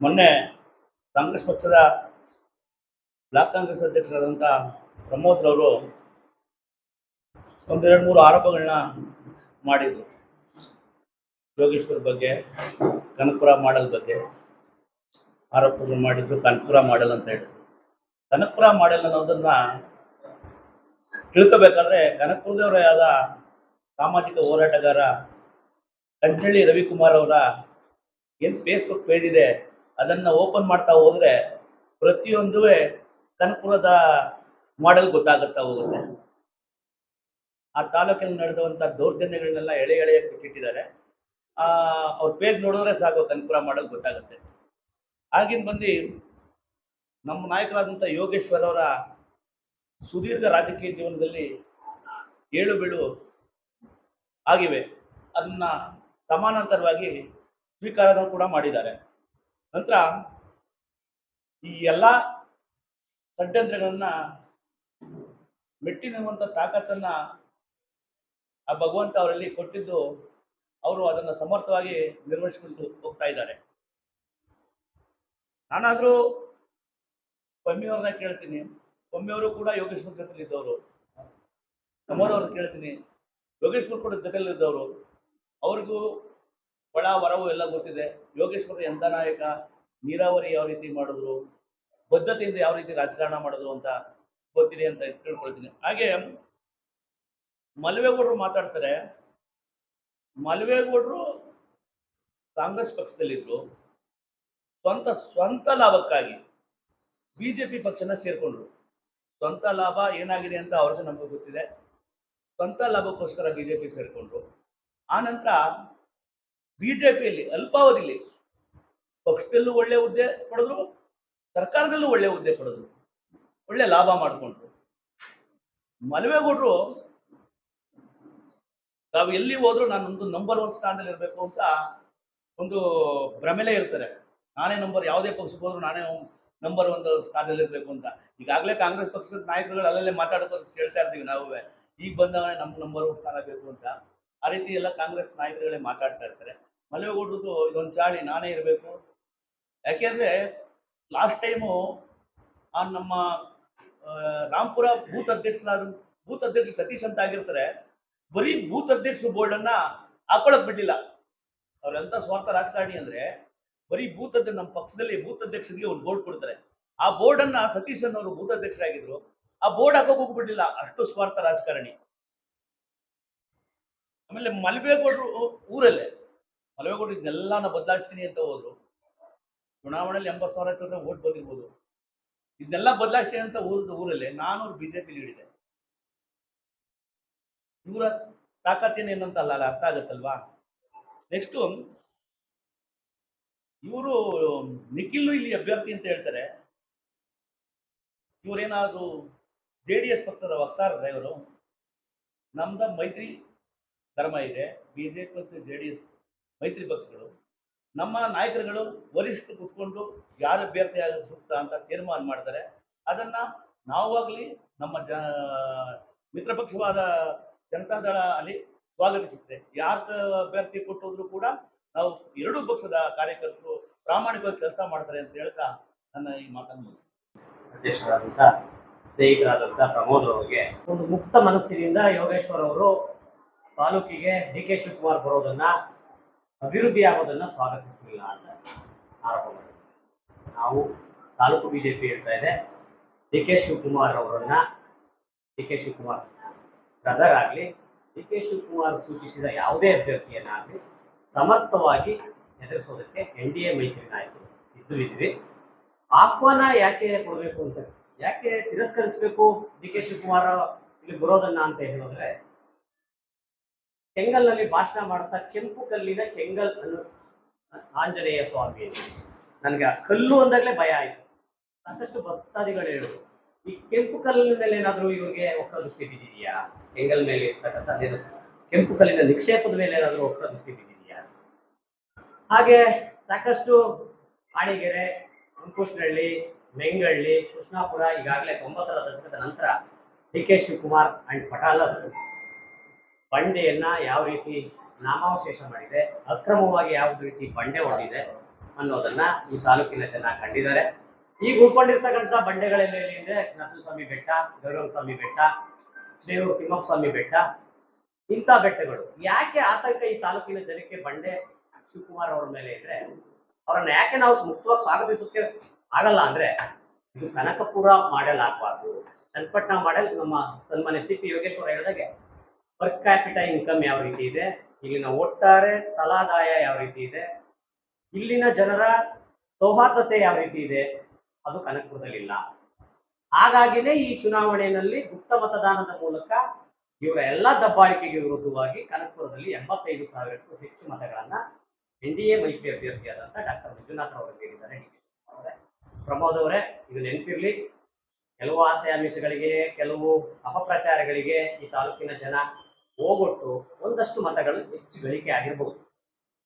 ಮೊನ್ನೆ ಕಾಂಗ್ರೆಸ್ ಪಕ್ಷದ ಬ್ಲಾಕ್ ಕಾಂಗ್ರೆಸ್ ಅಧ್ಯಕ್ಷರಾದಂಥ ಪ್ರಮೋದ್ರವರು ಒಂದೆರಡು ಮೂರು ಆರೋಪಗಳನ್ನ ಮಾಡಿದರು. ಯೋಗೇಶ್ವರ್ ಬಗ್ಗೆ, ಕನಕಪುರ ಮಾಡೆಲ್ ಬಗ್ಗೆ ಆರೋಪಗಳು ಮಾಡಿದ್ರು. ಕನಕಪುರ ಮಾಡೆಲ್ ಅಂತ ಹೇಳಿದ್ರು. ಕನಕಪುರ ಮಾಡೆಲ್ ಅನ್ನೋದನ್ನ ತಿಳ್ಕೋಬೇಕಾದ್ರೆ ಕನಕಪುರದವರ ಆದ ಸಾಮಾಜಿಕ ಹೋರಾಟಗಾರ ಕಂಚಳ್ಳಿ ರವಿಕುಮಾರ್ ಅವರ ಏನು ಫೇಸ್ಬುಕ್ ಪೇಜ್ ಇದೆ ಅದನ್ನು ಓಪನ್ ಮಾಡ್ತಾ ಹೋದರೆ ಪ್ರತಿಯೊಂದು ಕನಕಪುರದ ಮಾಡೆಲ್ ಗೊತ್ತಾಗುತ್ತಾ ಹೋಗುತ್ತೆ. ಆ ತಾಲೂಕಿನಲ್ಲಿ ನಡೆದಂಥ ದೌರ್ಜನ್ಯಗಳನ್ನೆಲ್ಲ ಎಳೆ ಎಳೆಯಾಗಿ ಬಿಟ್ಟಿಟ್ಟಿದ್ದಾರೆ. ಅವ್ರ ಪೇಜ್ ನೋಡಿದ್ರೆ ಸಾಕು ಕನಕಪುರ ಮಾಡೆಲ್ ಗೊತ್ತಾಗುತ್ತೆ. ಆಗಿನ ಬಂದು ನಮ್ಮ ನಾಯಕರಾದಂಥ ಯೋಗೇಶ್ವರ್ ಅವರ ಸುದೀರ್ಘ ರಾಜಕೀಯ ಜೀವನದಲ್ಲಿ ಏಳು ಬೀಳು ಆಗಿವೆ. ಅದನ್ನ ಸಮಾನಾಂತರವಾಗಿ ಸ್ವೀಕಾರನೂ ಕೂಡ ಮಾಡಿದ್ದಾರೆ. ನಂತರ ಈ ಎಲ್ಲ ಷಡ್ಯಂತ್ರಗಳನ್ನ ಮೆಟ್ಟಿ ನಿಲ್ಲುವಂಥ ತಾಕತ್ತನ್ನ ಆ ಭಗವಂತ ಅವರಲ್ಲಿ ಕೊಟ್ಟಿದ್ದು, ಅವರು ಅದನ್ನು ಸಮರ್ಥವಾಗಿ ನಿರ್ವಹಿಸಿಕೊಂಡು ಹೋಗ್ತಾ ಇದ್ದಾರೆ. ನಾನಾದರೂ ಪಮ್ಮಿಯವ್ರನ್ನ ಕೇಳ್ತೀನಿ, ಪಮ್ಮಿಯವರು ಕೂಡ ಯೋಗೇಶ್ವರ್ ಜೊತೆಲಿದ್ದವರು. ನಮ್ಮವ್ರವ್ರು ಕೇಳ್ತೀನಿ, ಯೋಗೇಶ್ವರ್ ಕೂಡ ಜೊತೆಲಿದ್ದವರು. ಅವ್ರಿಗೂ ಒಳ ಹೊರವು ಎಲ್ಲ ಗೊತ್ತಿದೆ. ಯೋಗೇಶ್ವರ ಎಂಥ ನಾಯಕ, ನೀರಾವರಿ ಯಾವ ರೀತಿ ಮಾಡಿದ್ರು, ಬದ್ಧತೆಯಿಂದ ಯಾವ ರೀತಿ ರಾಜಕಾರಣ ಮಾಡಿದ್ರು ಅಂತ ಗೊತ್ತಿದೆ ಅಂತ ತಿಳ್ಕೊಳ್ತೀನಿ. ಹಾಗೆ ಮಲ್ವೇಗೌಡರು ಮಾತಾಡ್ತಾರೆ. ಮಲ್ವೇಗೌಡರು ಕಾಂಗ್ರೆಸ್ ಪಕ್ಷದಲ್ಲಿದ್ದರು. ಸ್ವಂತ ಲಾಭಕ್ಕಾಗಿ ಬಿಜೆಪಿ ಪಕ್ಷನ ಸೇರ್ಕೊಂಡ್ರು. ಸ್ವಂತ ಲಾಭ ಏನಾಗಿದೆ ಅಂತ ಅವ್ರಿಗೆ ನಮಗೆ ಗೊತ್ತಿದೆ. ಸ್ವಂತ ಲಾಭಕ್ಕೋಸ್ಕರ ಬಿಜೆಪಿ ಸೇರ್ಕೊಂಡ್ರು. ಆನಂತರ ಬಿಜೆಪಿಯಲ್ಲಿ ಅಲ್ಪಾವಧಿಲಿ ಪಕ್ಷದಲ್ಲೂ ಒಳ್ಳೆ ಹುದ್ದೆ ಪಡೆದ್ರು, ಸರ್ಕಾರದಲ್ಲೂ ಒಳ್ಳೆ ಹುದ್ದೆ ಪಡೆದ್ರು, ಒಳ್ಳೆ ಲಾಭ ಮಾಡಿಕೊಂಡ್ರು. ಮಲ್ವೇಗೌಡರು ತಾವು ಎಲ್ಲಿ ಹೋದ್ರು ನಾನೊಂದು ನಂಬರ್ 1 ಸ್ಥಾನದಲ್ಲಿ ಇರಬೇಕು ಅಂತ ಒಂದು ಭ್ರಮೆಲೇ ಇರ್ತಾರೆ. ನಾನೇ ನಂಬರ್, ಯಾವುದೇ ಪಕ್ಷಕ್ಕೆ ಹೋದ್ರು ನಾನೇ ನಂಬರ್ 1 ಸ್ಥಾನದಲ್ಲಿ ಇರಬೇಕು ಅಂತ. ಈಗಾಗಲೇ ಕಾಂಗ್ರೆಸ್ ಪಕ್ಷದ ನಾಯಕರುಗಳು ಅಲ್ಲಲ್ಲೇ ಮಾತಾಡೋದು ಕೇಳ್ತಾ ಇರ್ತೀವಿ ನಾವು. ಈಗ ಬಂದವನೇ ನಮ್ಮ ನಂಬರ್ 1 ಸ್ಥಾನ ಬೇಕು ಅಂತ. ಆ ರೀತಿ ಎಲ್ಲ ಕಾಂಗ್ರೆಸ್ ನಾಯಕರುಗಳೇ ಮಾತಾಡ್ತಾ ಇರ್ತಾರೆ. ಮಲ್ವೇಗೌಡರದು ಇದೊಂದು ಚಾಳಿ, ನಾನೇ ಇರಬೇಕು. ಯಾಕೆಂದರೆ ಲಾಸ್ಟ್ ಟೈಮು ನಮ್ಮ ರಾಂಪುರ ಬೂತ್ ಅಧ್ಯಕ್ಷ ಸತೀಶ್ ಅಂತ ಆಗಿರ್ತಾರೆ. ಬರೀ ಬೂತ್ ಅಧ್ಯಕ್ಷ ಬೋರ್ಡನ್ನು ಹಾಕೊಳ್ಳೋಕೆ ಬಿಟ್ಟಿಲ್ಲ. ಅವ್ರೆಂಥ ಸ್ವಾರ್ಥ ರಾಜಕಾರಣಿ ಅಂದರೆ, ಬರೀ ನಮ್ಮ ಪಕ್ಷದಲ್ಲಿ ಬೂತ್ ಅಧ್ಯಕ್ಷರಿಗೆ ಒಂದು ಬೋರ್ಡ್ ಕೊಡ್ತಾರೆ. ಆ ಬೋರ್ಡನ್ನು ಸತೀಶ್ ಅನ್ನೋರು ಬೂತ್ ಅಧ್ಯಕ್ಷರಾಗಿದ್ರು, ಆ ಬೋರ್ಡ್ ಹಾಕೋಕೆ ಹೋಗ್ಬಿಟ್ಟಿಲ್ಲ. ಅಷ್ಟು ಸ್ವಾರ್ಥ ರಾಜಕಾರಣಿ. ಆಮೇಲೆ ಮಲ್ವೇಗೌಡರು ಊರಲ್ಲೇ ಮಲ್ವೇಗೌಡರು ಇದನ್ನೆಲ್ಲ ಬದಲಾಯಿಸ್ತೀನಿ ಅಂತ ಹೋದ್ರು. ಚುನಾವಣೆಯಲ್ಲಿ 80,000 ಓಟ್ ಬಂದಿರ್ಬೋದು. ಇದನ್ನೆಲ್ಲ ಬದಲಾಯಿಸ್ತೀನಿ ಅಂತ ಊರಲ್ಲೇ 400 ಬಿಜೆಪಿ ಲೀಡಿದೆ. ಇವರ ತಾಕತ್ತೇನೇನಂತ ಅಲ್ಲ ಅರ್ಥ ಆಗುತ್ತಲ್ವಾ. ನೆಕ್ಸ್ಟು ಇವರು ನಿಖಿಲ್ ಇಲ್ಲಿ ಅಭ್ಯರ್ಥಿ ಅಂತ ಹೇಳ್ತಾರೆ. ಇವರೇನಾದ್ರು JDS ಪಕ್ಷದ ವಕ್ತಾರರ ಇವರು? ನಮ್ದ ಮೈತ್ರಿ ಧರ್ಮ ಇದೆ. ಬಿಜೆಪಿ ಮತ್ತು JDS ಮೈತ್ರಿ ಪಕ್ಷಗಳು. ನಮ್ಮ ನಾಯಕರುಗಳು ವರಿಷ್ಠರು ಕೂತ್ಕೊಂಡು ಯಾರು ಅಭ್ಯರ್ಥಿ ಆಗೋದು ಸೂಕ್ತ ಅಂತ ತೀರ್ಮಾನ ಮಾಡ್ತಾರೆ. ಅದನ್ನು ನಾವಾಗಲಿ ನಮ್ಮ ಮಿತ್ರ ಪಕ್ಷವಾದ ಜನತಾದಳ ಅಲ್ಲಿ ಸ್ವಾಗತಿಸುತ್ತೆ. ಯಾರು ಅಭ್ಯರ್ಥಿ ಕೊಟ್ಟೋದ್ರು ಕೂಡ ನಾವು ಎರಡೂ ಪಕ್ಷದ ಕಾರ್ಯಕರ್ತರು ಪ್ರಾಮಾಣಿಕವಾಗಿ ಕೆಲಸ ಮಾಡ್ತಾರೆ ಅಂತ ಹೇಳ್ತಾ ನನ್ನ ಈ ಮಾತನ್ನು ಅಧ್ಯಕ್ಷರಾದಂಥ ಸ್ನೇಹಿತರಾದಂಥ ಪ್ರಮೋದ್ ಅವರಿಗೆ ಒಂದು ಮುಕ್ತ ಮನಸ್ಸಿನಿಂದ ಯೋಗೇಶ್ವರ್ ಅವರು ತಾಲೂಕಿಗೆ DK ಶಿವಕುಮಾರ್ ಬರೋದನ್ನ, ಅಭಿವೃದ್ಧಿ ಆಗೋದನ್ನ ಸ್ವಾಗತಿಸಲಿಲ್ಲ ಅಂತ ಆರೋಪ ಮಾಡಿದ್ರು. ನಾವು ತಾಲೂಕು ಬಿಜೆಪಿ ಹೇಳ್ತಾ ಇದೆ, DK ಶಿವಕುಮಾರ್ ಅವರನ್ನ, DK ಶಿವಕುಮಾರ್ ಬ್ರದರ್ ಆಗಲಿ, DK ಶಿವಕುಮಾರ್ ಸೂಚಿಸಿದ ಯಾವುದೇ ಅಭ್ಯರ್ಥಿಯನ್ನಾಗಲಿ ಸಮರ್ಥವಾಗಿ ಎದುರಿಸೋದಕ್ಕೆ NDA ಮೈತ್ರಿ ನಾಯಕರು ಸಿದ್ಧವಿದ್ವಿ. ಆಹ್ವಾನ ಯಾಕೆ ಕೊಡಬೇಕು ಅಂತ, ಯಾಕೆ ತಿರಸ್ಕರಿಸಬೇಕು DK ಶಿವಕುಮಾರ್ ಇಲ್ಲಿ ಬರೋದನ್ನ ಅಂತ ಹೇಳಿದ್ರೆ, ಕೆಂಗಲ್ನಲ್ಲಿ ಭಾಷಣ ಮಾಡ್ತಾ ಕೆಂಪು ಕಲ್ಲಿನ ಕೆಂಗಲ್ ಅನ್ನು ಆಂಜನೇಯ ಸ್ವಾಮಿ, ನನಗೆ ಕಲ್ಲು ಅಂದಾಗಲೇ ಭಯ ಆಯಿತು. ಸಾಕಷ್ಟು ಭಕ್ತಾದಿಗಳು ಹೇಳಿದ್ರು, ಈ ಕೆಂಪು ಕಲ್ಲಿನ ಮೇಲೆ ಏನಾದರೂ ಇವ್ರಿಗೆ ಒಕ್ಕರ ದೃಷ್ಟಿ ಬಿದ್ದಿದೆಯಾ? ಕೆಂಗಲ್ ಮೇಲೆ ಇರ್ತಕ್ಕಂಥ ಕೆಂಪು ಕಲ್ಲಿನ ನಿಕ್ಷೇಪದ ಮೇಲೆ ಏನಾದರೂ ಒಕ್ಕರ ದೃಷ್ಟಿ ಬಿದ್ದಿದೆಯಾ? ಹಾಗೆ ಸಾಕಷ್ಟು ಆಣಿಗೆರೆ, ಅಂಕುಶ್ನಹಳ್ಳಿ, ಮೆಂಗಳ್ಳಿ, ಕೃಷ್ಣಾಪುರ ಈಗಾಗಲೇ 90ರ ದಶಕದ ನಂತರ DK ಶಿವಕುಮಾರ್ ಅಂಡ್ ಪಟಾಲರ್ ಬಂಡೆಯನ್ನ ಯಾವ ರೀತಿ ನಾಮಾವಶೇಷ ಮಾಡಿದೆ, ಅಕ್ರಮವಾಗಿ ಯಾವ ರೀತಿ ಬಂಡೆ ಹೊಡೆದಿದೆ, ಅನ್ನೋದನ್ನ ಈ ತಾಲೂಕಿನ ಜನ ಕಂಡಿದ್ದಾರೆ. ಈಗ ಉಳ್ಕೊಂಡಿರ್ತಕ್ಕಂಥ ಬಂಡೆಗಳೆಲ್ಲ ಇದೆ, ನರಸಿಂಹಸ್ವಾಮಿ ಬೆಟ್ಟ, ಗೌರವಸ್ವಾಮಿ ಬೆಟ್ಟ, ದೇವರು ತಿಮ್ಮಸ್ವಾಮಿ ಬೆಟ್ಟ, ಇಂಥ ಬೆಟ್ಟಗಳು. ಯಾಕೆ ಆತಂಕ ಈ ತಾಲೂಕಿನ ಜನಕ್ಕೆ ಬಂಡೆ ಶಿವಕುಮಾರ್ ಅವರ ಮೇಲೆ ಇದ್ರೆ ಅವರನ್ನ ಯಾಕೆ ನಾವು ಮುಕ್ತವಾಗಿ ಸ್ವಾಗತಿಸೋಕೆ ಆಗಲ್ಲ ಅಂದ್ರೆ, ಇದು ಕನಕಪುರ ಮಾಡೆಲ್ ಆಗಬಾರ್ದು, ಚನ್ನಪಟ್ಟಣ ಮಾಡೆಲ್. ನಮ್ಮ ಸನ್ಮಾನ್ಯ ಸಿ ಪಿ ಯೋಗೇಶ್ವರ ಹೇಳಿದಾಗೆ ಪರ್ ಕ್ಯಾಪಿಟ ಇನ್ಕಮ್ ಯಾವ ರೀತಿ ಇದೆ, ಇಲ್ಲಿನ ಒಟ್ಟಾರೆ ತಲಾದಾಯ ಯಾವ ರೀತಿ ಇದೆ, ಇಲ್ಲಿನ ಜನರ ಸೌಹಾರ್ದತೆ ಯಾವ ರೀತಿ ಇದೆ, ಅದು ಕನಕಪುರದಲ್ಲಿಲ್ಲ. ಹಾಗಾಗಿನೇ ಈ ಚುನಾವಣೆಯಲ್ಲಿ ಗುಪ್ತ ಮತದಾನದ ಮೂಲಕ ಇವರ ಎಲ್ಲ ದಬ್ಬಾಳಿಕೆಗೆ ವಿರುದ್ಧವಾಗಿ ಕನಕಪುರದಲ್ಲಿ 85,000ಕ್ಕೂ ಹೆಚ್ಚು ಮತಗಳನ್ನ NDA ಮೈತ್ರಿ ಅಭ್ಯರ್ಥಿಯಾದಂಥ ಡಾಕ್ಟರ್ ಮಂಜುನಾಥ್ ಅವರು ನೀಡಿದ್ದಾರೆ. ಪ್ರಮೋದ್ ಅವರೇ, ಇದು ನೆನಪಿರ್ಲಿ, ಕೆಲವು ಆಸೆ ಕೆಲವು ಅಪಪ್ರಚಾರಗಳಿಗೆ ಈ ತಾಲೂಕಿನ ಜನ ಹೋಗೊಟ್ಟು ಒಂದಷ್ಟು ಮತಗಳು ಹೆಚ್ಚು ಗಳಿಕೆ ಆಗಿರಬಹುದು.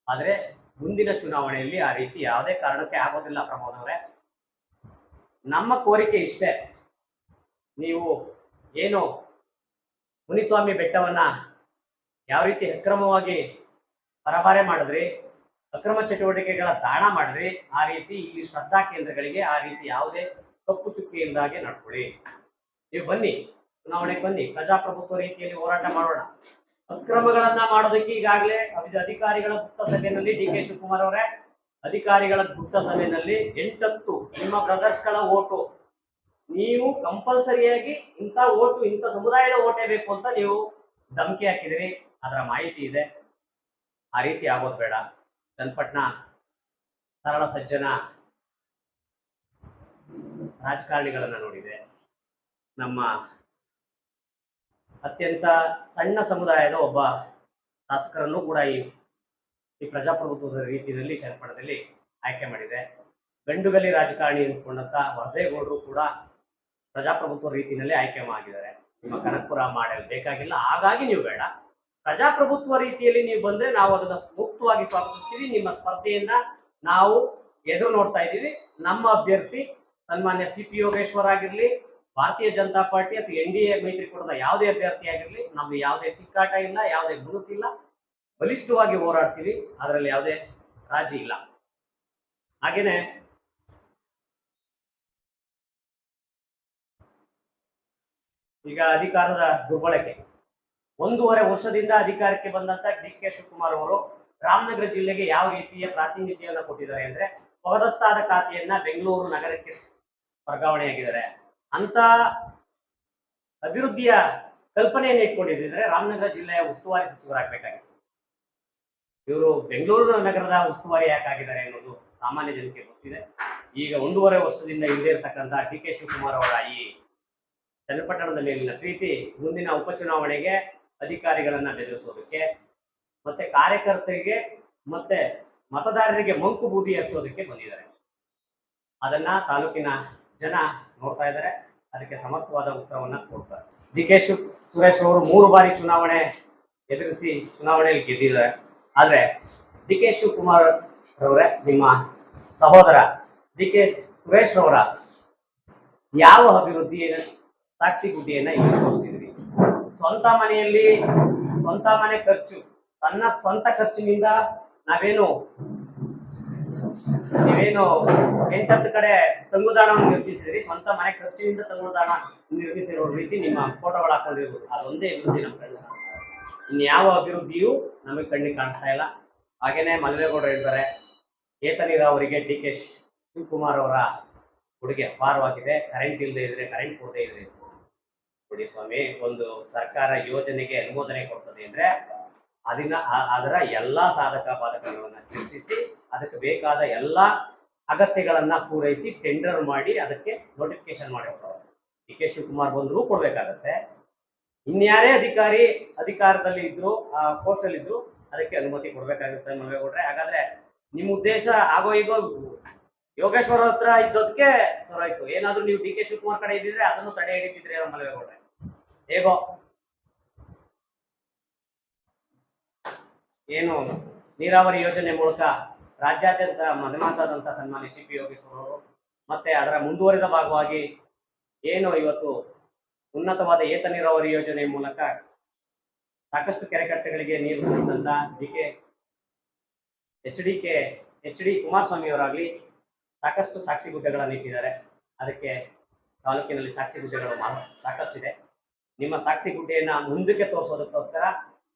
ಆದರೆ ಮುಂದಿನ ಚುನಾವಣೆಯಲ್ಲಿ ಆ ರೀತಿ ಯಾವುದೇ ಕಾರಣಕ್ಕೆ ಆಗೋದಿಲ್ಲ. ಪ್ರಮೋದ್ ಅವರೇ, ನಮ್ಮ ಕೋರಿಕೆ ಇಷ್ಟೇ, ನೀವು ಏನು ಮುನಿಸ್ವಾಮಿ ಬೆಟ್ಟವನ್ನ ಯಾವ ರೀತಿ ಅಕ್ರಮವಾಗಿ ಪರಭಾರೆ ಮಾಡಿದ್ರಿ, ಅಕ್ರಮ ಚಟುವಟಿಕೆಗಳ ತಾಣ ಮಾಡಿದ್ರಿ, ಆ ರೀತಿ ಇಲ್ಲಿ ಶ್ರದ್ಧಾ ಕೇಂದ್ರಗಳಿಗೆ ಆ ರೀತಿ ಯಾವುದೇ ತಪ್ಪು ಚುಕ್ಕಿ ಇಲ್ಲದಾಗೆ ನಡ್ಕೊಳ್ಳಿ. ನೀವು ಬನ್ನಿ, ಚುನಾವಣೆಗೆ ಬನ್ನಿ, ಪ್ರಜಾಪ್ರಭುತ್ವ ರೀತಿಯಲ್ಲಿ ಹೋರಾಟ ಮಾಡೋಣ. ಅಕ್ರಮಗಳನ್ನ ಮಾಡೋದಕ್ಕೆ ಈಗಾಗಲೇ ಅಧಿಕಾರಿಗಳ ಗುಪ್ತ ಸಭೆಯಲ್ಲಿ ಡಿ ಕೆ ಶಿವಕುಮಾರ್ ಅವರೇ, ಅಧಿಕಾರಿಗಳ ಗುಪ್ತ ಸಭೆಯಲ್ಲಿ 8 ನಿಮ್ಮ ಬ್ರದರ್ಸ್ಗಳ ಓಟು ನೀವು ಕಂಪಲ್ಸರಿಯಾಗಿ ಇಂಥ ಓಟು ಇಂಥ ಸಮುದಾಯದ ಓಟೇ ಬೇಕು ಅಂತ ನೀವು ಧಮಕಿ ಹಾಕಿದಿರಿ. ಅದರ ಮಾಹಿತಿ ಇದೆ. ಆ ರೀತಿ ಆಗೋದು ಬೇಡ. ಚನ್ನಪಟ್ಟಣ ಸರಳ ಸಜ್ಜನ ರಾಜಕಾರಣಿಗಳನ್ನ ನೋಡಿದೆ. ನಮ್ಮ ಅತ್ಯಂತ ಸಣ್ಣ ಸಮುದಾಯದ ಒಬ್ಬ ಶಾಸಕರನ್ನು ಕೂಡ ಈ ಪ್ರಜಾಪ್ರಭುತ್ವದ ರೀತಿಯಲ್ಲಿ ಚನ್ನಪಟ್ಟಣದಲ್ಲಿ ಆಯ್ಕೆ ಮಾಡಿದೆ. ಗಂಡುಗಲಿ ರಾಜಕಾರಣಿ ಎನಿಸ್ಕೊಂಡಂತ ವರದೇಗೌಡರು ಕೂಡ ಪ್ರಜಾಪ್ರಭುತ್ವ ರೀತಿಯಲ್ಲಿ ಆಯ್ಕೆ ಆಗಿದ್ದಾರೆ. ನಿಮ್ಮ ಕನಕಪುರ ಮಾಡೆಲ್ ಬೇಕಾಗಿಲ್ಲ. ಹಾಗಾಗಿ ನೀವು ಬೇಡ, ಪ್ರಜಾಪ್ರಭುತ್ವ ರೀತಿಯಲ್ಲಿ ನೀವು ಬಂದ್ರೆ ನಾವು ಅದನ್ನ ಮುಕ್ತವಾಗಿ ಸ್ವಾಗತಿಸ್ತೀವಿ. ನಿಮ್ಮ ಸ್ಪರ್ಧೆಯನ್ನ ನಾವು ಎದುರು ನೋಡ್ತಾ ಇದ್ದೀವಿ. ನಮ್ಮ ಅಭ್ಯರ್ಥಿ ಸನ್ಮಾನ್ಯ ಸಿ ಪಿ ಯೋಗೇಶ್ವರ್ ಆಗಿರ್ಲಿ, ಭಾರತೀಯ ಜನತಾ ಪಾರ್ಟಿ ಅಥವಾ NDA ಮೈತ್ರಿಕೂಟದ ಯಾವುದೇ ಅಭ್ಯರ್ಥಿ ಆಗಿರ್ಲಿ, ನಮ್ದು ಯಾವುದೇ ತಿಕ್ಕಾಟ ಇಲ್ಲ, ಯಾವುದೇ ಗುರುಸಿಲ್ಲ. ಬಲಿಷ್ಠವಾಗಿ ಹೋರಾಡ್ತೀವಿ, ಅದರಲ್ಲಿ ಯಾವುದೇ ರಾಜಿ ಇಲ್ಲ. ಹಾಗೇನೆ ಈಗ ಅಧಿಕಾರದ ದುರ್ಬಳಕೆ, 1.5 ವರ್ಷದಿಂದ ಅಧಿಕಾರಕ್ಕೆ ಬಂದಂತ ಡಿ ಕೆ ಶಿವಕುಮಾರ್ ಅವರು ರಾಮನಗರ ಜಿಲ್ಲೆಗೆ ಯಾವ ರೀತಿಯ ಪ್ರಾತಿನಿಧ್ಯವನ್ನು ಕೊಟ್ಟಿದ್ದಾರೆ ಅಂದ್ರೆ, ಪದಸ್ಥಾದ ಖಾತೆಯನ್ನ ಬೆಂಗಳೂರು ನಗರಕ್ಕೆ ವರ್ಗಾವಣೆಯಾಗಿದ್ದಾರೆ. ಅಂತ ಅಭಿವೃದ್ಧಿಯ ಕಲ್ಪನೆಯನ್ನು ಇಟ್ಕೊಂಡಿದ್ರೆ ರಾಮನಗರ ಜಿಲ್ಲೆಯ ಉಸ್ತುವಾರಿ ಸಚಿವರಾಗಬೇಕಾಗಿತ್ತು. ಇವರು ಬೆಂಗಳೂರು ನಗರದ ಉಸ್ತುವಾರಿ ಯಾಕಾಗಿದ್ದಾರೆ ಅನ್ನೋದು ಸಾಮಾನ್ಯ ಜನಕ್ಕೆ ಗೊತ್ತಿದೆ. ಈಗ 1.5 ವರ್ಷದಿಂದ ಹಿಂದೆ ಇರತಕ್ಕಂಥ ಡಿ ಕೆ ಶಿವಕುಮಾರ್ ಅವರ ಈ ಚನ್ನಪಟ್ಟಣದ ಮೇಲಿನ ಪ್ರೀತಿ ಮುಂದಿನ ಉಪಚುನಾವಣೆಗೆ ಅಧಿಕಾರಿಗಳನ್ನ ಬೆದರಿಸೋದಕ್ಕೆ, ಮತ್ತೆ ಕಾರ್ಯಕರ್ತರಿಗೆ ಮತ್ತೆ ಮತದಾರರಿಗೆ ಮಂಕು ಬೂದಿ ಹಚ್ಚೋದಕ್ಕೆ ಬಂದಿದ್ದಾರೆ. ಅದನ್ನ ತಾಲೂಕಿನ ಜನ ನೋಡ್ತಾ ಇದ್ದಾರೆ. ಅದಕ್ಕೆ ಸಮರ್ಥವಾದ ಉತ್ತರವನ್ನ ಕೊಡ್ತಾರೆ. ಡಿ ಕೆ ಸುರೇಶ್ ಅವರು 3 ಬಾರಿ ಚುನಾವಣೆ ಎದುರಿಸಿ ಚುನಾವಣೆಯಲ್ಲಿ ಗೆದ್ದಿದ್ದಾರೆ. ಆದ್ರೆ ಡಿ ಕೆ ಶಿವಕುಮಾರ್ ಅವರೇ, ನಿಮ್ಮ ಸಹೋದರ ಡಿ ಕೆ ಸುರೇಶ್ ಅವರ ಯಾವ ಅಭಿವೃದ್ಧಿಯನ್ನು ಸಾಕ್ಷಿ ಗುಡ್ಡಿಯನ್ನ ಇಲ್ಲಿ ತೋರಿಸಿದ್ರಿ? ಸ್ವಂತ ಮನೆಯಲ್ಲಿ ಸ್ವಂತ ಮನೆ ಖರ್ಚು, ತನ್ನ ಸ್ವಂತ ಖರ್ಚಿನಿಂದ ನೀವೇನು 8-10 ಕಡೆ ತಂಗುದಾಣವನ್ನು ನಿರ್ಮಿಸಿದ್ರಿ. ಸ್ವಂತ ಮನೆ ಖರ್ಚಿನಿಂದ ತಂಗುದಾಣ ನಿರ್ಮಿಸಿರೋ ರೀತಿ ನಿಮ್ಮ ಫೋಟೋಗಳು ಹಾಕೊಂಡಿರ್ಬೋದು. ಅದೊಂದೇ ಅಭಿವೃದ್ಧಿ ನಮ್ಮ ಕಡೆ. ಇನ್ಯಾವ ಅಭಿವೃದ್ಧಿಯೂ ನಮಗೆ ಕಣ್ಣಿಗೆ ಕಾಣಿಸ್ತಾ ಇಲ್ಲ. ಹಾಗೇನೆ ಮಲ್ಲೇಗೌಡರು ಹೇಳ್ತಾರೆ, ಏತ ನೀರಾವರಿಗೆ ಡಿ ಕೆ ಶಿವಕುಮಾರ್ ಅವರ ಕೊಡುಗೆ ಅಪಾರವಾಗಿದೆ. ಕರೆಂಟ್ ಇಲ್ಲದೆ ಇದ್ರೆ, ಕರೆಂಟ್ ಕೊಡದೇ ಇದ್ರೆ ನೋಡಿ ಸ್ವಾಮಿ, ಒಂದು ಸರ್ಕಾರ ಯೋಜನೆಗೆ ಅನುಮೋದನೆ ಕೊಡ್ತದೆ ಅಂದ್ರೆ ಅದರ ಎಲ್ಲಾ ಸಾಧಕ ಬಾಧಕಗಳನ್ನ ಚರ್ಚಿಸಿ ಅದಕ್ಕೆ ಬೇಕಾದ ಎಲ್ಲಾ ಅಗತ್ಯಗಳನ್ನ ಪೂರೈಸಿ ಟೆಂಡರ್ ಮಾಡಿ ಅದಕ್ಕೆ ನೋಟಿಫಿಕೇಶನ್ ಮಾಡಿ ಹೋಗ್ತಾರೆ. ಡಿ ಕೆ ಶಿವಕುಮಾರ್ ಬಂದರೂ ಕೊಡ್ಬೇಕಾಗತ್ತೆ. ಇನ್ಯಾರೇ ಅಧಿಕಾರಿ ಅಧಿಕಾರದಲ್ಲಿ ಇದ್ರು, ಆ ಪೋಸ್ಟ್ ಅಲ್ಲಿ ಇದ್ರು, ಅದಕ್ಕೆ ಅನುಮತಿ ಕೊಡ್ಬೇಕಾಗುತ್ತೆ ಮಲ್ಲೇಗೌಡ್ರೆ. ಹಾಗಾದ್ರೆ ನಿಮ್ಮ ಉದ್ದೇಶ ಆಗೋ ಈಗೋ ಯೋಗೇಶ್ವರ ಹತ್ರ ಇದ್ದೋದಕ್ಕೆ ಸರಾಯ್ತು. ಏನಾದ್ರೂ ನೀವು ಡಿ ಕೆ ಶಿವಕುಮಾರ್ ಕಡೆ ಇದ್ದಿದ್ರೆ ಅದನ್ನು ತಡೆ ಹಿಡಿತಿದ್ರೆ ಮಲ್ಲೇಗೌಡ್ರೆ. ಹೇಗೋ ಏನು ನೀರಾವರಿ ಯೋಜನೆ ಮೂಲಕ ರಾಜ್ಯಾದ್ಯಂತ ಮತಮಾತಾದಂತ ಸನ್ಮಾನ್ಯ ಸಿ ಪಿ ಯೋಗೇಶ್ವರ ಅವರು ಮತ್ತೆ ಅದರ ಮುಂದುವರಿದ ಭಾಗವಾಗಿ ಏನು ಇವತ್ತು ಉನ್ನತವಾದ ಏತ ನೀರಾವರಿ ಯೋಜನೆ ಮೂಲಕ ಸಾಕಷ್ಟು ಕೆರೆಕಟ್ಟೆಗಳಿಗೆ ನೀರು ಹರಿಸಿದಂತ HDK ಎಚ್ ಡಿ ಕುಮಾರಸ್ವಾಮಿ ಅವರಾಗಲಿ ಸಾಕಷ್ಟು ಸಾಕ್ಷಿ ಗುಡ್ಡೆಗಳನ್ನು ಇಟ್ಟಿದ್ದಾರೆ. ಅದಕ್ಕೆ ತಾಲೂಕಿನಲ್ಲಿ ಸಾಕ್ಷಿ ಗುಡ್ಡೆಗಳು ಸಾಕಷ್ಟಿದೆ. ನಿಮ್ಮ ಸಾಕ್ಷಿ ಗುಡ್ಡೆಯನ್ನ ಮುಂದಕ್ಕೆ ತೋರಿಸೋದಕ್ಕೋಸ್ಕರ,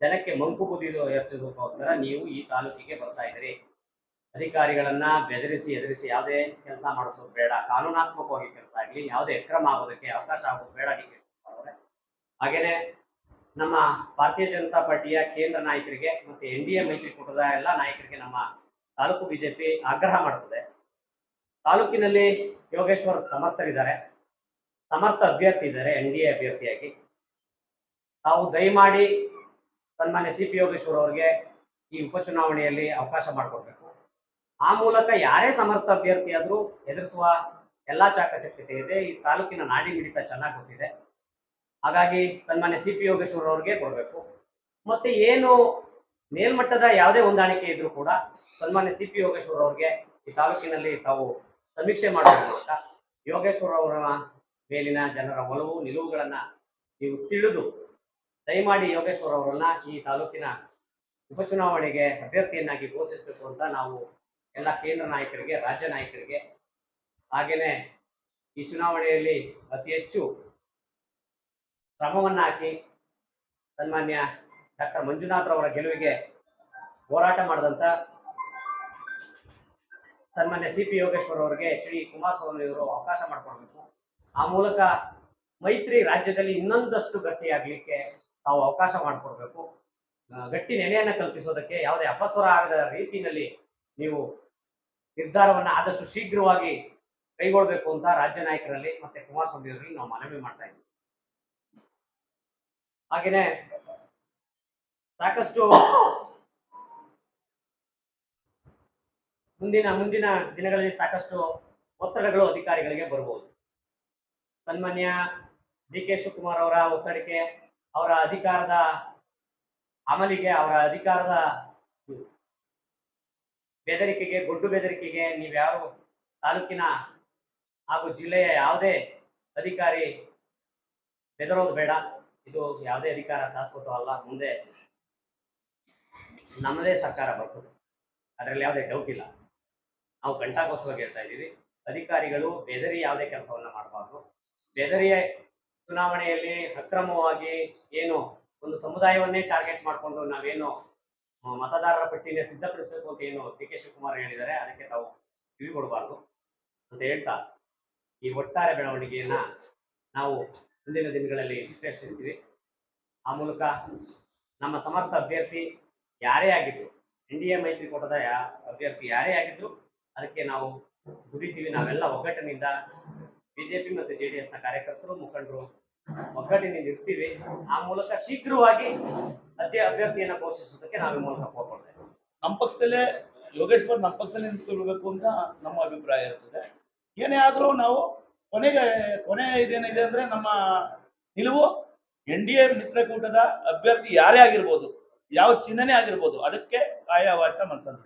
ಜನಕ್ಕೆ ಮಂಕು ಬುದ್ಧಿದು ಎತ್ತೋದಕ್ಕೋಸ್ಕರ ನೀವು ಈ ತಾಲೂಕಿಗೆ ಬರ್ತಾ ಇದ್ದೀರಿ. ಅಧಿಕಾರಿಗಳನ್ನ ಬೆದರಿಸಿ ಎದುರಿಸಿ ಯಾವುದೇ ಕೆಲಸ ಮಾಡಿಸೋದು ಬೇಡ. ಕಾನೂನಾತ್ಮಕವಾಗಿ ಕೆಲಸ ಆಗಲಿ, ಯಾವುದೇ ಅಕ್ರಮ ಆಗೋದಕ್ಕೆ ಅವಕಾಶ ಆಗೋದು ಬೇಡ. ಡಿ ಕೆ ಶಿವಕುಮಾರ್ ಅವರೇ, ಹಾಗೇನೆ ನಮ್ಮ ಭಾರತೀಯ ಜನತಾ ಪಾರ್ಟಿಯ ಕೇಂದ್ರ ನಾಯಕರಿಗೆ ಮತ್ತೆ NDA ಮೈತ್ರಿಕೂಟದ ಎಲ್ಲ ನಾಯಕರಿಗೆ ನಮ್ಮ ತಾಲೂಕು ಬಿಜೆಪಿ ಆಗ್ರಹ ಮಾಡುತ್ತದೆ. ತಾಲೂಕಿನಲ್ಲಿ ಯೋಗೇಶ್ವರ್ ಸಮರ್ಥರಿದ್ದಾರೆ, ಸಮರ್ಥ ಅಭ್ಯರ್ಥಿ ಇದ್ದಾರೆ NDA ಅಭ್ಯರ್ಥಿಯಾಗಿ. ತಾವು ದಯಮಾಡಿ ಸನ್ಮಾನ್ಯ CP ಯೋಗೇಶ್ವರ್ ಅವರಿಗೆ ಈ ಉಪಚುನಾವಣೆಯಲ್ಲಿ ಅವಕಾಶ ಮಾಡಿಕೊಡ್ಬೇಕು. ಆ ಮೂಲಕ ಯಾರೇ ಸಮರ್ಥ ಅಭ್ಯರ್ಥಿ ಆದರೂ ಎದುರಿಸುವ ಎಲ್ಲಾ ಚಾಕಚಕ್ಯತೆ ಇದೆ. ಈ ತಾಲೂಕಿನ ನಾಡಿ ಮಿಡಿತ ಚೆನ್ನಾಗಿ ಗೊತ್ತಿದೆ. ಹಾಗಾಗಿ ಸನ್ಮಾನ್ಯ CP ಯೋಗೇಶ್ವರ್ ಅವರಿಗೆ ಕೊಡಬೇಕು. ಮತ್ತೆ ಏನು ಮೇಲ್ಮಟ್ಟದ ಯಾವುದೇ ಹೊಂದಾಣಿಕೆ ಇದ್ರೂ ಕೂಡ ಸನ್ಮಾನ್ಯ CP ಯೋಗೇಶ್ವರ್ ಅವರಿಗೆ ಈ ತಾಲೂಕಿನಲ್ಲಿ ತಾವು ಸಮೀಕ್ಷೆ ಮಾಡುವ ಮೂಲಕ ಯೋಗೇಶ್ವರ್ ಅವರ ಮೇಲಿನ ಜನರ ಒಲವು ನಿಲುವುಗಳನ್ನ ನೀವು ತಿಳಿದು ದಯಮಾಡಿ ಯೋಗೇಶ್ವರ್ ಅವರನ್ನ ಈ ತಾಲೂಕಿನ ಉಪಚುನಾವಣೆಗೆ ಅಭ್ಯರ್ಥಿಯನ್ನಾಗಿ ಘೋಷಿಸಬೇಕು ಅಂತ ನಾವು ಎಲ್ಲ ಕೇಂದ್ರ ನಾಯಕರಿಗೆ, ರಾಜ್ಯ ನಾಯಕರಿಗೆ, ಹಾಗೇನೆ ಈ ಚುನಾವಣೆಯಲ್ಲಿ ಅತಿ ಹೆಚ್ಚು ಶ್ರಮವನ್ನ ಹಾಕಿ ಸನ್ಮಾನ್ಯ ಡಾಕ್ಟರ್ ಮಂಜುನಾಥ್ ಅವರ ಗೆಲುವಿಗೆ ಹೋರಾಟ ಮಾಡಿದಂತ ಸನ್ಮಾನ್ಯ CP ಯೋಗೇಶ್ವರ್ ಅವರಿಗೆ HD ಕುಮಾರಸ್ವಾಮಿ ಅವರು ಅವಕಾಶ ಮಾಡಿಕೊಡ್ಬೇಕು. ಆ ಮೂಲಕ ಮೈತ್ರಿ ರಾಜ್ಯದಲ್ಲಿ ಇನ್ನೊಂದಷ್ಟು ಗಟ್ಟಿಯಾಗಲಿಕ್ಕೆ ತಾವು ಅವಕಾಶ ಮಾಡಿಕೊಡ್ಬೇಕು. ಗಟ್ಟಿ ನೆಲೆಯನ್ನು ಕಲ್ಪಿಸೋದಕ್ಕೆ ಯಾವುದೇ ಅಪಸ್ವರ ಆಗದ ರೀತಿಯಲ್ಲಿ ನೀವು ನಿರ್ಧಾರವನ್ನ ಆದಷ್ಟು ಶೀಘ್ರವಾಗಿ ಕೈಗೊಳ್ಳಬೇಕು ಅಂತ ರಾಜ್ಯ ನಾಯಕರಲ್ಲಿ ಮತ್ತೆ ಕುಮಾರಸ್ವಾಮಿ ಅವರಲ್ಲಿ ನಾವು ಮನವಿ ಮಾಡ್ತಾ ಇದ್ದೀವಿ. ಹಾಗೇನೆ ಸಾಕಷ್ಟು ಮುಂದಿನ ದಿನಗಳಲ್ಲಿ ಸಾಕಷ್ಟು ಒತ್ತಡಗಳು ಅಧಿಕಾರಿಗಳಿಗೆ ಬರಬಹುದು. ಸನ್ಮಾನ್ಯ DK ಶಿವಕುಮಾರ್ ಅವರ ಒತ್ತಡಕ್ಕೆ, ಅವರ ಅಧಿಕಾರದ ಅಮಲಿಗೆ, ಅವರ ಅಧಿಕಾರದ ಬೆದರಿಕೆಗೆ, ಗೊಡ್ಡು ಬೆದರಿಕೆಗೆ ನೀವ್ಯಾರು ತಾಲೂಕಿನ ಹಾಗೂ ಜಿಲ್ಲೆಯ ಯಾವುದೇ ಅಧಿಕಾರಿ ಬೆದರೋದು ಬೇಡ. ಇದು ಯಾವುದೇ ಅಧಿಕಾರ ಶಾಶ್ವತ ಅಲ್ಲ. ಮುಂದೆ ನಮ್ಮದೇ ಸರ್ಕಾರ ಬರ್ತದೆ, ಅದರಲ್ಲಿ ಯಾವುದೇ ಡೌಟ್ ಇಲ್ಲ. ನಾವು ಘಂಟಾಘೋಷವಾಗಿ ಹೇಳ್ತಾ ಇದ್ದೀವಿ, ಅಧಿಕಾರಿಗಳು ಬೆದರಿ ಯಾವುದೇ ಕೆಲಸವನ್ನ ಮಾಡಬಾರ್ದು. ಬೆದರಿ ಚುನಾವಣೆಯಲ್ಲಿ ಅಕ್ರಮವಾಗಿ ಏನು ಒಂದು ಸಮುದಾಯವನ್ನೇ ಟಾರ್ಗೆಟ್ ಮಾಡಿಕೊಂಡು ನಾವೇನು ಮತದಾರರ ಪಟ್ಟಿನೇ ಸಿದ್ಧಪಡಿಸಬೇಕು ಅಂತ ಏನು DK ಶಿವಕುಮಾರ್ ಹೇಳಿದ್ದಾರೆ, ಅದಕ್ಕೆ ತಾವು ಕಿವಿ ಕೊಡಬಾರ್ದು ಅಂತ ಹೇಳ್ತಾ ಈ ಒಟ್ಟಾರೆ ಬೆಳವಣಿಗೆಯನ್ನ ನಾವು ಮುಂದಿನ ದಿನಗಳಲ್ಲಿ ವಿಶ್ಲೇಷಿಸ್ತೀವಿ. ಆ ಮೂಲಕ ನಮ್ಮ ಸಮರ್ಥ ಅಭ್ಯರ್ಥಿ ಯಾರೇ ಆಗಿದ್ರು, NDA ಮೈತ್ರಿಕೂಟದ ಅಭ್ಯರ್ಥಿ ಯಾರೇ ಆಗಿದ್ರು ಅದಕ್ಕೆ ನಾವು ದುಡಿತೀವಿ. ನಾವೆಲ್ಲ ಒಗ್ಗಟ್ಟಿನಿಂದ ಬಿಜೆಪಿ ಮತ್ತು JDS ನ ಕಾರ್ಯಕರ್ತರು, ಮುಖಂಡರು ಒಗ್ಗಟ್ಟಿನಿಂದ ಇರ್ತೀವಿ. ಆ ಮೂಲಕ ಶೀಘ್ರವಾಗಿ ಅಭ್ಯರ್ಥಿಯನ್ನ ಘೋಷಿಸೋದಕ್ಕೆ ನಾವು ಈ ಮೂಲಕ ಕೋರ್ಕೊಳ್ತೇವೆ. ನಮ್ಮ ಪಕ್ಷದಲ್ಲೇ ಯೋಗೇಶ್ವರ್ ನಮ್ಮ ಪಕ್ಷದಲ್ಲಿ ನಿಂತ್ಕೊಳ್ಬೇಕು ಅಂತ ನಮ್ಮ ಅಭಿಪ್ರಾಯ ಇರ್ತದೆ. ಏನೇ ಆದರೂ ನಾವು ಕೊನೆ ಇದೇನಿದೆ ಅಂದ್ರೆ ನಮ್ಮ ನಿಲುವು NDA ಮಿತ್ರಕೂಟದ ಅಭ್ಯರ್ಥಿ ಯಾರೇ ಆಗಿರ್ಬೋದು, ಯಾವ ಚಿಹ್ನೆನೇ ಆಗಿರ್ಬೋದು, ಅದಕ್ಕೆ ಕಾಯ ವಾಚ ಮನಸ್ಸನ್ನು